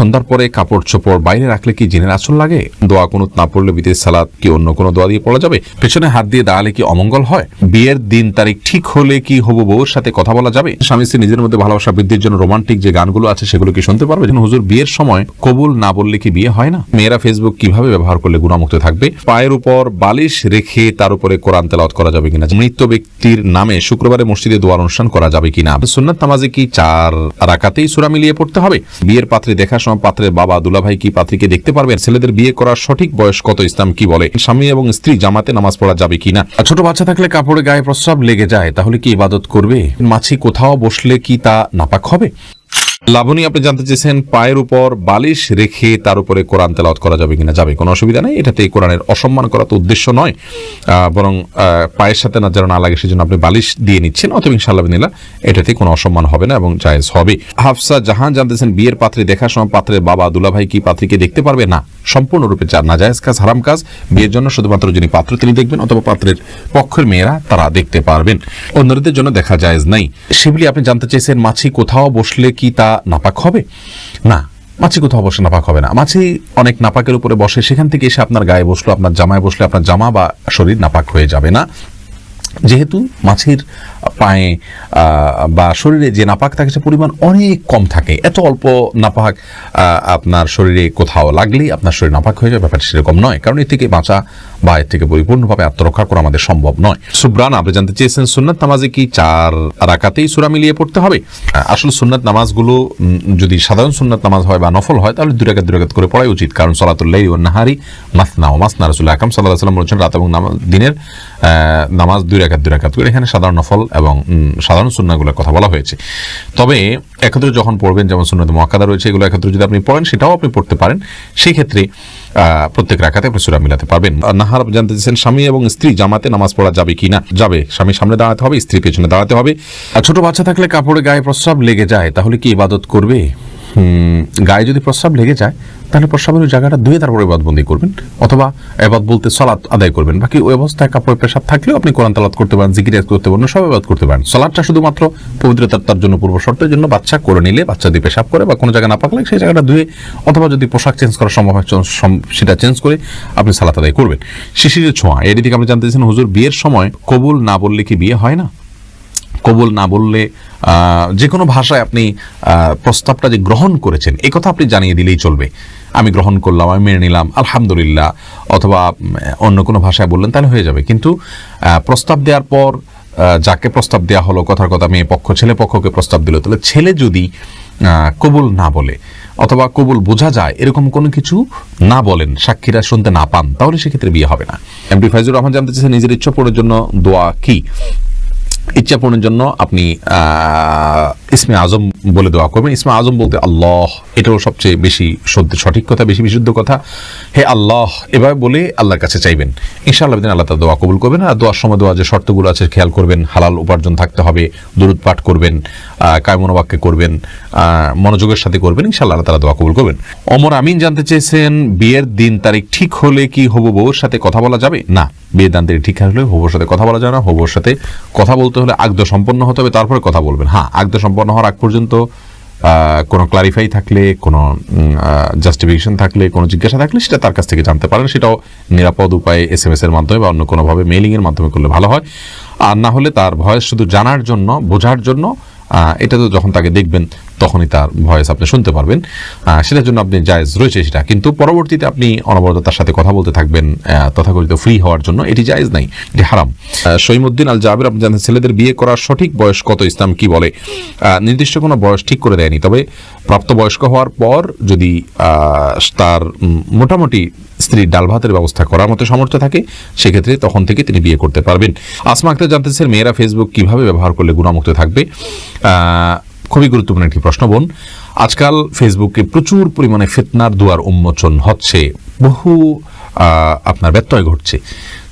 সন্ধ্যার পরে কাপড় চোপড় বাইরে রাখলে কি জিনের আঁচল লাগে? দোয়া কুনুত না পড়লে বিদেশ সালাত কি অন্য কোনো দোয়া দিয়ে পড়া যাবে? পেছনে হাত দিয়ে দাঁড়ালে কি অমঙ্গল হয়? বিয়ের দিন তারিখ ঠিক হলে কি হবু বউর সাথে কথা বলা যাবে? স্বামী স্ত্রী নিজের মধ্যে ভালোবাসা বৃদ্ধির জন্য রোমান্টিক যে গানগুলো আছে সেগুলো কি শুনতে পারবে? হুজুর, বিয়ের সময় কবুল না বললে কি বিয়ে হয় না? মেয়েরা ফেসবুক কিভাবে ব্যবহার করলে গুনাহমুক্ত থাকবে? পায়ের উপর বালিশ রেখে তার উপরে কোরআন তেলাওয়াত করা যাবে কিনা? মৃত ব্যক্তির নামে শুক্রবারে মসজিদে দোয়ার অনুষ্ঠান করা যাবে কিনা? সুন্নাত নামাজে কি 4 রাকাতেই সূরা মিলিয়ে পড়তে হবে? বিয়ের পাত্রী দেখার সময় পাত্রের বাবা দুলাভাই কি পাত্রীকে দেখতে পারবেন? ছেলেদের বিয়ে করার সঠিক বয়স কত? ইসলাম কি বলে? স্বামী এবং স্ত্রী জামাতে নামাজ পড়া যাবে কিনা? ছোট বাচ্চা থাকলে কাপড়ে গায়ে প্রস্রাব লেগে যায়, তাহলে কি ইবাদত করবে? মাছি কোথাও বসলে কি তা নাপাক হবে? লাবণী, আপনি জানতে চেয়েছেন পায়ের উপর বালিশ রেখে তার উপরে কোরআন তেলাওয়াত করা যাবে কিনা? যাবে, কোনো অসুবিধা নেই। এটাতে কোরআনের অসম্মান করা তো উদ্দেশ্য নয়, বরং পায়ের সাথে না যেন না লাগে সেজন্য আপনি বালিশ দিয়ে নিচ্ছেন, অতএব ইনশাআল্লাহ বিনিল্লাহ এটাতে কোনো অসম্মান হবে না এবং জায়েজ হবে। হাফসা জাহান জানতেছেন বিয়ের পাত্রী দেখার সময় পাত্রের বাবা দুলাভাই কি পাত্রীকে দেখতে পারবে? না, সম্পূর্ণরূপে নাজায়েজ কাজ, হারাম কাজ। বিয়ের জন্য শুধুমাত্র যিনি পাত্র তিনি দেখবেন অথবা পাত্রের পক্ষের মেয়েরা তারা দেখতে পারবেন, অন্যদের জন্য দেখা জায়েজ নাই। শিবলি, আপনি জানতে চেয়েছেন মাছি কোথাও বসলে কি তা নাপাক হবে? না, মাছি কোথাও বসে নাপাক হবে না। মাছি অনেক নাপাকের উপরে বসে, সেখান থেকে এসে আপনার গায়ে বসলো, আপনার জামায় বসলে আপনার জামা বা শরীর নাপাক হয়ে যাবে না। যেহেতু মাছির পায়ে বা শরীরে যে নাপাক থাকে সে পরিমাণ অনেক কম থাকে, এত অল্প নাপাক আপনার শরীরে কোথাও লাগলেই আপনার শরীর নাপাক হয়ে যাবে, ব্যাপারটা সেরকম নয়। কারণ এর থেকে বাঁচা বা এর থেকে পরিপূর্ণভাবে আত্মরক্ষা করা আমাদের সম্ভব নয়। সুবরান, আপনি জানতে চেয়েছেন সুন্নাত নামাজে কি 4 রাকাতেই সূরা মিলিয়ে পড়তে হবে? আসলে সুন্নাত নামাজগুলো যদি সাধারণ সুন্নাত নামাজ হয় বা নফল হয় তাহলে 2 রাকাত করে পড়াই উচিত, কারণ সলাতুল লাইলি ওয়ান নাহারি মাসনা ওয়া মাসনা। রাসূলুল্লাহ আকরাম সাল্লাল্লাহু আলাইহি ওয়াসাল্লাম বলেছেন রাত এবং দিনের নামাজ 2 রাকাত করে। এখানে সাধারণ নফল এবং সাধারণ সুন্নাহগুলোর কথা বলা হয়েছে। তবে একত্রে যখন পড়বেন, যেমন সুন্নাত মুআক্কাদা রয়েছে, এগুলো একত্রে যদি আপনি পড়েন সেটাও আপনি পড়তে পারেন, সেই ক্ষেত্রে প্রত্যেক রাকাতে আপনি সূরা মিলাতে পারবেন। নাহার জানতে চাইছেন স্বামী এবং স্ত্রী জামাতে নামাজ পড়া যাবে কিনা? যাবে, স্বামী সামনে দাঁড়াতে হবে, স্ত্রী পেছনে দাঁড়াতে হবে। আর ছোট বাচ্চা থাকলে কাপড়ে গায়ে প্রস্রাব লেগে যায়, তাহলে কি ইবাদত করবে? গায়ে যদি প্রস্রাব লেগে যায় তাহলে প্রস্রাবের ওই জায়গাটা ধুয়ে তারপরে ইবাদতবন্দি করবেন, অথবা ইবাদত বলতে সালাত আদায় করবেন। বাকি ওই অবস্থায় কাপড়ে পেশাব থাকলেও আপনি কোরআন তেলাওয়াত করতে পারেন, জিকির করতে পারেন, সব ইবাদত করতে পারেন। সালাতটা শুধুমাত্র পবিত্রতার জন্য পূর্ব শর্তের জন্য বাচ্চা করে নিলে, বাচ্চা দিয়ে পেশাব করে বা কোনো জায়গায় না পাকলে সেই জায়গাটা ধুয়ে, অথবা যদি পোশাক চেঞ্জ করা সম্ভব হয় সেটা চেঞ্জ করে আপনি সালাত আদায় করবেন। শিশিরের ছোঁয়া, এর দিকে আপনি জানতে চাইছেন হুজুর বিয়ের সময় কবুল না বললে কি বিয়ে হয় না? কবুল না বললে যে কোনো ভাষায় আপনি প্রস্তাবটা যে গ্রহণ করেছেন এই কথা আপনি জানিয়ে দিলেই চলবে। আমি গ্রহণ করলাম, আমি মেনে নিলাম, আলহামদুলিল্লাহ, অথবা অন্য কোনো ভাষায় বললেন তাহলে হয়ে যাবে। কিন্তু প্রস্তাব দেওয়ার পর যাকে প্রস্তাব দেওয়া হলো, কথার কথা মেয়ে পক্ষ ছেলে পক্ষকে প্রস্তাব দিল, তাহলে ছেলে যদি কবুল না বলে অথবা কবুল বোঝা যায় এরকম কোনো কিছু না বলেন, সাক্ষীরা শুনতে না পান, তাহলে সেক্ষেত্রে বিয়ে হবে না। এমডি ফাইজুর রহমান জানতে চাইছেন নিজের ইচ্ছা পূরণের জন্য দোয়া কি? ইচ্ছা পূরণের জন্য আপনি ইসমে আজম বলে দোয়া করবেন। ইসমে আজম বলতে আল্লাহ, এটাও সবচেয়ে বেশি সঠিক কথা, বেশি বিশুদ্ধ কথা। হে আল্লাহ, এভাবে বলে আল্লাহর কাছে চাইবেন, ইনশাআল্লাহ আল্লাহ তার দোয়া কবুল করবেন। আর দোয়ার সময় দোয়া যে শর্তগুলো আছে খেয়াল করবেন, হালাল উপার্জন থাকতে হবে, দুরূদ পাঠ করবেন, কায়মনোবাক্যে করবেন, মনোযোগের সাথে করবেন, ইনশাআল্লাহ আল্লাহ তাআলা দোয়া কবুল করবেন। ওমর আমিন জানতে চেয়েছেন বিয়ের দিন তারিখ ঠিক হলে কি হবু বউর সাথে কথা বলা যাবে? না, বিয়ের দিন তারিখ ঠিক হলে হবুর সাথে কথা বলা যাবে না। হবুর সাথে কথা বলতে হলে আকদ সম্পন্ন হতে হবে, তারপরে কথা বলবেন। হ্যাঁ, আকদ সম্পন্ন হওয়ার আগ পর্যন্ত কোনো ক্লারিফাই থাকলে, কোনো জাস্টিফিকেশন থাকলে, কোনো জিজ্ঞাসা থাকলে সেটা তার কাছ থেকে জানতে পারেন। সেটাও নিরাপদ উপায়ে SMS এর মাধ্যমে বা অন্য কোনোভাবে মেইলিং এর মাধ্যমে করলে ভালো হয়। আর না হলে তার ভয়েস শুধু জানার জন্য, বোঝার জন্য, এটা তো যখন তাকে দেখবেন তখনই তার ভয়েস আপনি শুনতে পারবেন, সেটার জন্য আপনি জায়েজ রয়েছে সেটা। কিন্তু পরবর্তীতে আপনি অনবরত তার সাথে কথা বলতে থাকবেন তথাকথিত ফ্রি হওয়ার জন্য, এটি জায়েজ নাই, এটি হারাম। শহীমউদ্দিন আল জাবের আপনি জানেন ছেলেদের বিয়ে করার সঠিক বয়স কত? ইসলাম কি বলে? নির্দিষ্ট কোনো বয়স ঠিক করে দেয়নি, তবে প্রাপ্তবয়স্ক হওয়ার পর যদি তার মোটামুটি স্ত্রীর ডাল ভাতের ব্যবস্থা করার মতো সামর্থ্য থাকে সেক্ষেত্রে তখন থেকে তিনি বিয়ে করতে পারবেন। আসমা আক্তার জানতেছেন মেয়েরা ফেসবুক কিভাবে ব্যবহার করলে গুনাহমুক্ত থাকবে? খুবই গুরুত্বপূর্ণ একটি প্রশ্ন বোন। আজকাল ফেসবুকে প্রচুর পরিমাণে ফিতনার দুয়ার উন্মোচন হচ্ছে, বহু আপনার ব্যত্যয় ঘটছে।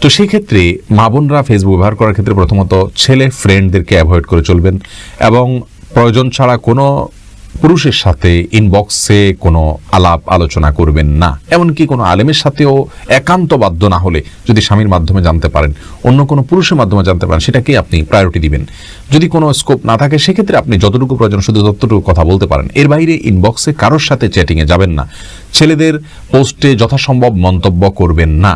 তো সেই ক্ষেত্রে মা বোনরা ফেসবুক ব্যবহার করার ক্ষেত্রে প্রথমত ছেলে ফ্রেন্ডদেরকে অ্যাভয়েড করে চলবেন এবং প্রয়োজন ছাড়া কোনো পুরুষের সাথে ইনবক্সে কোনো আলাপ আলোচনা করবেন না, এমনকি কোনো আলেমের সাথেও একান্ত বাধ্য না হলে যদি স্বামীর মাধ্যমে জানতে পারেন, অন্য কোনো পুরুষের মাধ্যমে জানতে পারেন, সেটাকেই আপনি প্রায়োরিটি দিবেন। যদি কোনো স্কোপ না থাকে সেক্ষেত্রে আপনি যতটুকু প্রয়োজন শুধু ততটুকু কথা বলতে পারেন। এর বাইরে ইনবক্সে কারোর সাথে চ্যাটিংয়ে যাবেন না। ছেলেদের পোস্টে যথাসম্ভব মন্তব্য করবেন না।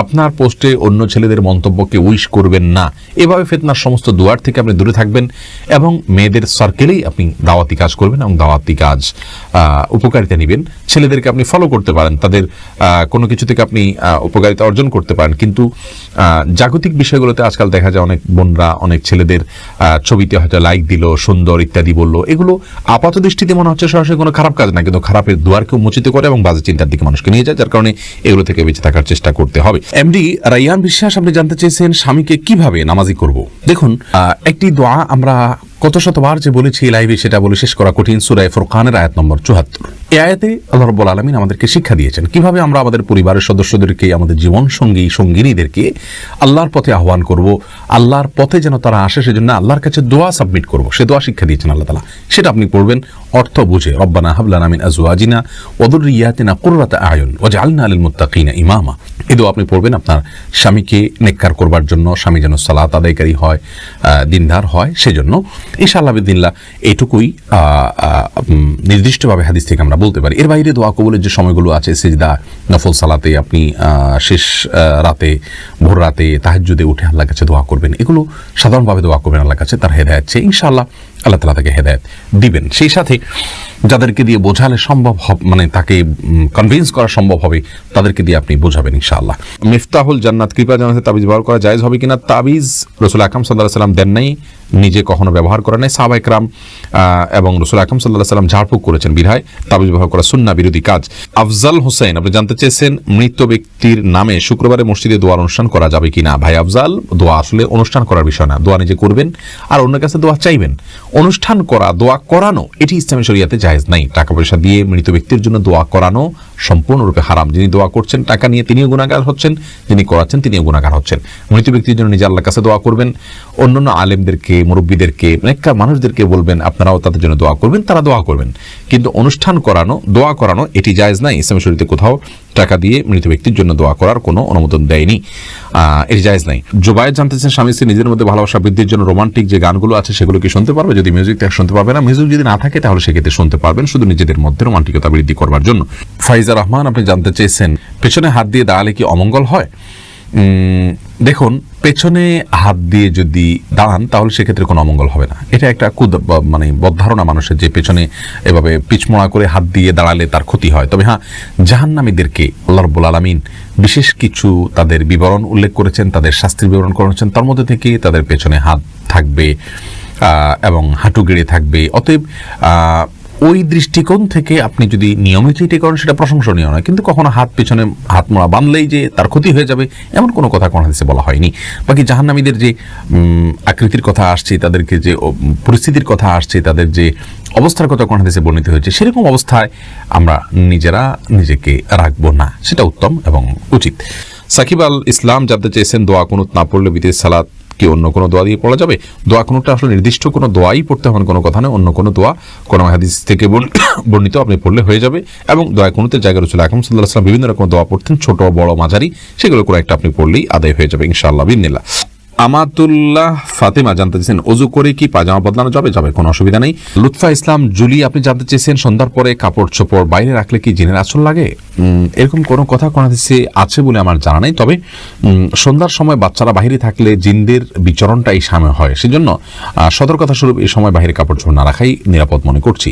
আপনার পোস্টে অন্য ছেলেদের মন্তব্যকে উইশ করবেন না। এভাবে ফিতনার সমস্ত দুয়ার থেকে আপনি দূরে থাকবেন এবং মেয়েদের সার্কেলেই আপনি দাওয়াতি কাজ করবেন এবং দাওয়াতি কাজ উপকারিতা নেবেন। ছেলেদেরকে আপনি ফলো করতে পারেন, তাদের কোনো কিছু থেকে আপনি উপকারিতা অর্জন করতে পারেন। কিন্তু জাগতিক বিষয়গুলোতে আজকাল দেখা যায় অনেক বোনরা অনেক ছেলেদের ছবিতে হয়তো লাইক দিল, সুন্দর ইত্যাদি বললো। এগুলো আপাত দৃষ্টিতে মনে হচ্ছে সরাসরি কোনো খারাপ কাজ না, কিন্তু খারাপের দুয়ারকেও মোচিত করে এবং বাজে চিন্তার দিকে মানুষকে নিয়ে যায়, যার কারণে এগুলো থেকে বেঁচে থাকার চেষ্টা করতে হবে। এমডি রাইয়ান বিশ্বাস, আপনি জানতে চেয়েছেন স্বামীকে কিভাবে নামাজি করব। দেখুন, একটি দোয়া আমরা কত শতবার যে বলেছি লাইভে, সেটা বলে শেষ করা কঠিন। সূরা ফুরকানের আয়াত নম্বর ৭৪। এই আয়াতে আল্লাহ রাব্বুল আলামিন আমাদেরকে শিক্ষা দিয়েছেন কিভাবে আমরা আমাদের পরিবারের সদস্যদেরকে, আমাদের জীবন সঙ্গী সঙ্গিনীদেরকে আল্লাহর পথে আহ্বান করব, আল্লাহর পথে যেন তারা আসে, সেজন্য আল্লাহর কাছে দোয়া সাবমিট করব। সে দোয়া শিক্ষা দিয়েছেন আল্লাহ তাআলা। সেটা আপনি পড়বেন অর্থ বুঝে, রব্বানা হাব লানা মিন আজওয়াজিনা ওয়া যুররিয়াতিনা কুররাতা আয়ুন ওয়াজআলনা লিল মুত্তাকিনা ইমামা। এই দোয়া আপনি পড়বেন আপনার স্বামীকে নেককার করবার জন্য, স্বামী যেন সালাত আদায়কারী হয়, দিনদার হয়, সেজন্য ইনশাআল্লাহ বিদিনিল্লাহ এইটুকুই নির্দিষ্টভাবে হাদিস থেকে আমরা বলতে পারি। এর বাইরে দোয়া কবুলের যে সময়গুলো আছে, সিজদা, নফল সালাতে, আপনি শেষ রাতে, ভোর রাতে, তাহাজ্জুদে উঠে আল্লাহর কাছে দোয়া করবেন। এগুলো সাধারণভাবে দোয়া করবেন আল্লাহর কাছে, তার হেদায়েত চেয়ে ইনশাআল্লাহ আল্লাহ তাআলা তাকে হেদায়েত দিবেন। সেই সাথে যাদেরকে দিয়ে বোঝালে সম্ভব হবে, মানে তাকে কনভিন্স করা সম্ভব হবে, তাদেরকে দিয়ে আপনি বোঝাবেন ইনশাআল্লাহ। মিফতাহুল জান্নাত, কৃপা জান্নাতে তাবিজ ব্যবহার করা জায়েজ হবে কিনা? তাবিজ রাসূল আকরাম সাল্লাল্লাহু আলাইহি সাল্লাম দেন নাই, নিজে কখনো ব্যবহার করেন নাই। সাহাবায়ে কেরাম এবং রাসূল আকরাম সাল্লাল্লাহু আলাইহি সাল্লাম ঝাড়ফুঁক করেছেন, বিধায় তাবিজ ব্যবহার করা সুন্নাহ বিরোধী কাজ। আফজাল হোসেন, আপনি জানতে চেয়েছেন মৃত ব্যক্তির নামে শুক্রবারে মসজিদে দোয়ার অনুষ্ঠান করা যাবে কিনা? ভাই আফজাল, দোয়া আসলে অনুষ্ঠান করার বিষয় না। দোয়া নিজে করবেন আর অন্যের কাছে দোয়া চাইবেন। অনুষ্ঠান করা, দোয়া করানো, এটি ইসলামী শরিয়াতে জায়েজ নাই। টাকা পয়সা দিয়ে মৃত ব্যক্তির জন্য দোয়া করানো সম্পূর্ণরূপে হারাম। যিনি দোয়া করছেন টাকা নিয়ে, তিনিও গুনাহগার হচ্ছেন, যিনি করাচ্ছেন তিনিও গুনাহগার হচ্ছেন। মৃত ব্যক্তির জন্য নিজে আল্লাহর কাছে দোয়া করবেন, অন্যান্য আলেমদেরকে, মুরব্বীদেরকে, নেককার মানুষদেরকে বলবেন আপনারাও তাদের জন্য দোয়া করবেন, তারা দোয়া করবেন। কিন্তু অনুষ্ঠান করানো, দোয়া করানো, এটি জায়েজ নাই। ইসলামী শরীয়তে কোথাও টাকা দিয়ে মৃত ব্যক্তির জন্য দোয়া করার কোনো অনুমোদন দেয়নি, এটি জায়েজ নাই। জুবায়ের জানতেছেন স্বামী স্ত্রী নিজের মধ্যে ভালোবাসা বৃদ্ধির জন্য রোমান্টিক যে গানগুলো আছে সেগুলো কি শুনতে পারবে? যদি মিউজিক থাকে শুনতে পারবে না, মিউজিক যদি না থাকে তাহলে সেক্ষেত্রে শুনতে পারবেন, শুধু নিজেদের মধ্যে রোমান্টিকতা বৃদ্ধি করবার জন্য। ফাইজা রহমান, আপনি জানতে চেয়েছেন পেছনে হাত দিয়ে দাঁড়ালে কি অমঙ্গল হয়? দেখুন, পেছনে হাত দিয়ে যদি দাঁড়ান তাহলে সেক্ষেত্রে কোনো অমঙ্গল হবে না। এটা একটা মানে বদধারণা মানুষের, যে পেছনে এভাবে পিছমোড়া করে হাত দিয়ে দাঁড়ালে তার ক্ষতি হয়। তবে হ্যাঁ, জাহান্নামীদেরকে আল্লাহ রাব্বুল আলামিন বিশেষ কিছু তাদের বিবরণ উল্লেখ করেছেন, তাদের শাস্তির বিবরণ করেছেন। তার মধ্যে থেকে তাদের পেছনে হাত থাকবে এবং হাঁটু গেড়ে থাকবে। অতএব ওই দৃষ্টিকোণ থেকে আপনি যদি নিয়মিত এটি করেন সেটা প্রশংসনীয় নয়, কিন্তু কখনো হাত পেছনে হাত মোড়া বাঁধলেই যে তার ক্ষতি হয়ে যাবে এমন কোনো কথা কোন হাদিসে বলা হয়নি। বাকি জাহান্নামীদের যে আকৃতির কথা আসছে, তাদেরকে যে পরিস্থিতির কথা আসছে, তাদের যে অবস্থার কথা কোন হাদিসে বর্ণিত হয়েছে, সেরকম অবস্থায় আমরা নিজেরা নিজেকে রাখবো না, সেটা উত্তম এবং উচিত। সাকিব আল ইসলাম জানতে চেয়েছেন দোয়া কুনুত না পড়লে বিদেশ সালাত কি অন্য কোনো দোয়া দিয়ে পড়া যাবে? দোয়া কুনুতটা আসলে নির্দিষ্ট কোনো দোয়াই পড়তে হবে কোনো কথা নয়, অন্য কোনো দোয়া কোনো হাদিস থেকে বর্ণিত আপনি পড়লে হয়ে যাবে। এবং দোয়া কুনুতের জায়গায় রাসূল আকরাম সাল্লাল্লাহু আলাইহি ওয়াসাল্লাম বিভিন্ন রকম দোয়া পড়তেন, ছোট বড় মাঝারি, সেগুলো কোনো একটা আপনি পড়লেই আদায় হয়ে যাবে ইনশাআল্লাহ বিদিনিল্লাহ। আমাতুল্লাহ ফাতেমা জানতে চেয়েছেন ওযু করে কি পাজামা বদলানো যাবে? যাবে, কোনো অসুবিধা নেই। লুৎফা ইসলাম জুলি, আপনি জানতে চেয়েছেন সন্ধ্যার পরে কাপড় চোপড় বাইরে রাখলে কি জিনের আঁচল লাগে? এরকম কোনো কথা কোন হাদিসে আছে বলে আমার জানা নেই। তবে সন্ধ্যার সময় বাচ্চারা বাইরে থাকলে জিনদের বিচরণটাই সামনে হয়, সেজন্য সতর্কতা স্বরূপ এই সময় বাইরে কাপড় চোপড় না রাখাই নিরাপদ মনে করছি।